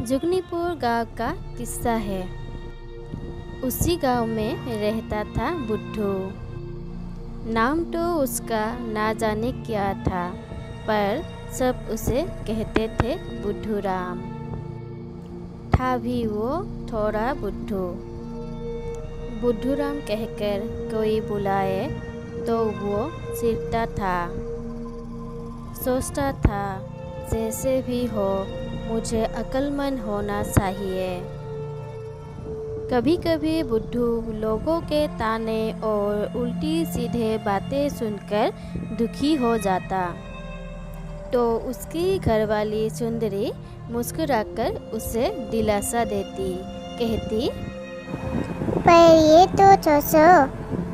जुगनीपुर गांव का किस्सा है। उसी गांव में रहता था बुड्ढू। नाम तो उसका ना जाने क्या था, पर सब उसे कहते थे बुड्ढू राम। था भी वो थोड़ा बुड्ढू। बुड्ढू राम कहकर कोई बुलाए तो वो सिरकता था। सोचता था जैसे भी हो मुझे अक्लमंद होना चाहिए। कभी कभी बुड्ढू लोगों के ताने और उल्टी सीधे बातें सुनकर दुखी हो जाता, तो उसकी घरवाली सुंदरी मुस्कुराकर उसे दिलासा देती, कहती, पर ये तो सोचो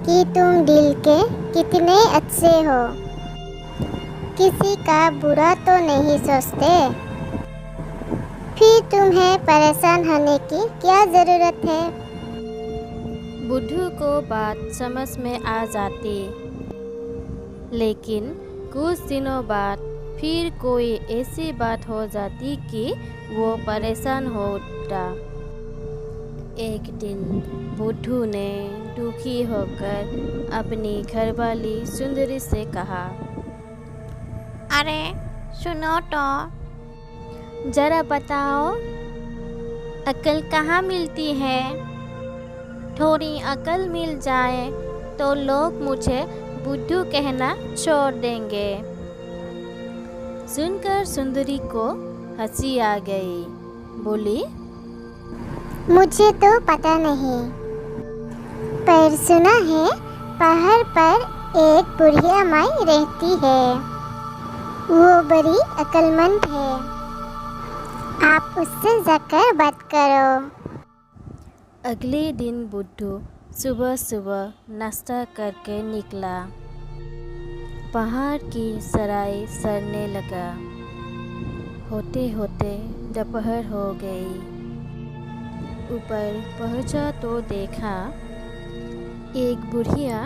कि तुम दिल के कितने अच्छे हो, किसी का बुरा तो नहीं सोचते, फिर तुम्हें परेशान होने की क्या ज़रूरत है। बुड्ढू को बात समझ में आ जाती, लेकिन कुछ दिनों बाद फिर कोई ऐसी बात हो जाती कि वो परेशान हो उठता। एक दिन बुड्ढू ने दुखी होकर अपनी घरवाली सुंदरी से कहा, अरे सुनो तो, जरा बताओ अकल कहाँ मिलती है। थोड़ी अकल मिल जाए तो लोग मुझे बुड्ढू कहना छोड़ देंगे। सुनकर सुंदरी को हंसी आ गई। बोली, मुझे तो पता नहीं, पर सुना है पहाड़ पर एक बुढ़िया माई रहती है। वो बड़ी अक्लमंद है, आप उससे जाकर बात करो। अगले दिन बुड्ढू सुबह सुबह नाश्ता करके निकला। पहाड़ की सराय सरने लगा। होते होते दोपहर हो गई। ऊपर पहुंचा तो देखा एक बुढ़िया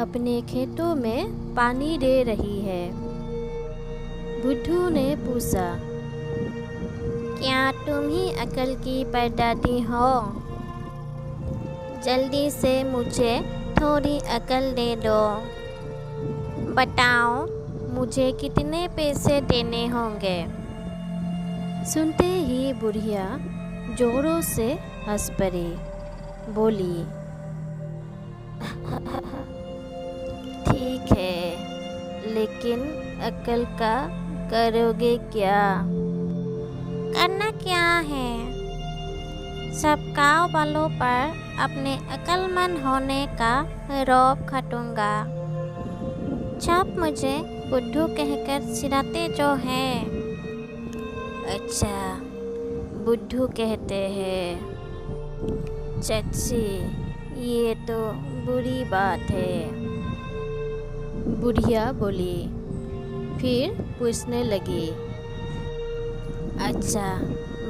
अपने खेतों में पानी दे रही है। बुड्ढू ने पूछा, क्या तुम ही अकल की परदादी हो? जल्दी से मुझे थोड़ी अकल दे दो। बताओ मुझे कितने पैसे देने होंगे। सुनते ही बुढ़िया जोरों से हंस पड़ी। बोली, ठीक है, लेकिन अकल का करोगे क्या? करना क्या है? सब गाँव वालों पर अपने अक्लमंद होने का रौब खटूंगा। सब मुझे बुड्ढू कहकर चिढ़ाते जो हैं। अच्छा, बुड्ढू कहते हैं। चाची, ये तो बुरी बात है। बुढ़िया बोली। फिर पूछने लगी, अच्छा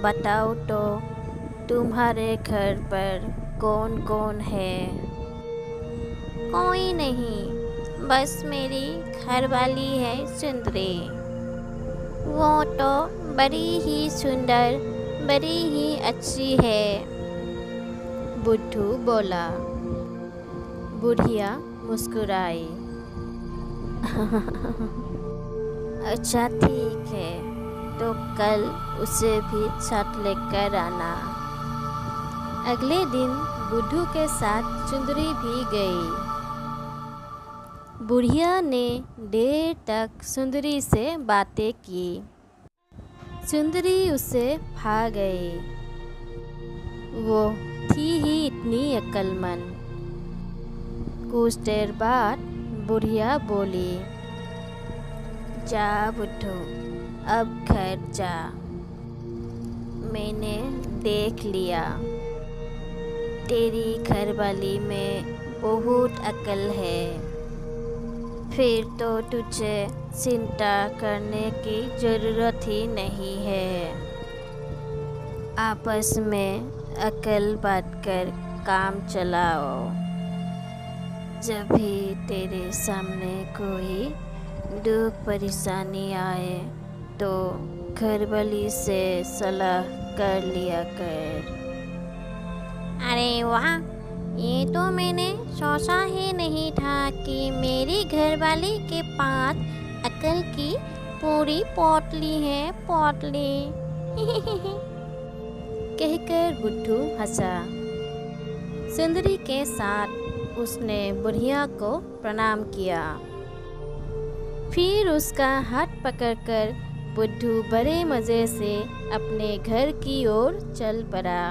बताओ तो तुम्हारे घर पर कौन कौन है? कोई नहीं, बस मेरी घरवाली है सुंदरी। वो तो बड़ी ही सुंदर, बड़ी ही अच्छी है। बुड्ढू बोला। बुढ़िया मुस्कुराई। अच्छा ठीक है, तो कल उसे भी साथ लेकर आना। अगले दिन बुड्ढू के साथ सुंदरी भी गई। बुढ़िया ने देर तक सुंदरी से बातें की। सुंदरी उसे भा गई। वो थी ही इतनी अक्लमंद। कुछ देर बाद बुढ़िया बोली, जा बुड्ढू, अब घर जा। मैंने देख लिया, तेरी घरवाली में बहुत अकल है। फिर तो तुझे चिंता करने की ज़रूरत ही नहीं है। आपस में अकल बांटकर काम चलाओ। जब भी तेरे सामने कोई दुख परेशानी आए तो घरवाली से सलाह कर लिया कर। अरे वाह, ये तो मैंने सोचा ही नहीं था कि मेरी घरवाली के पास अकल की पूरी पोटली है, पोटली। कहकर बुद्धू हंसा। सुंदरी के साथ उसने बुढ़िया को प्रणाम किया। फिर उसका हाथ पकड़कर बुद्धू बड़े मज़े से अपने घर की ओर चल पड़ा।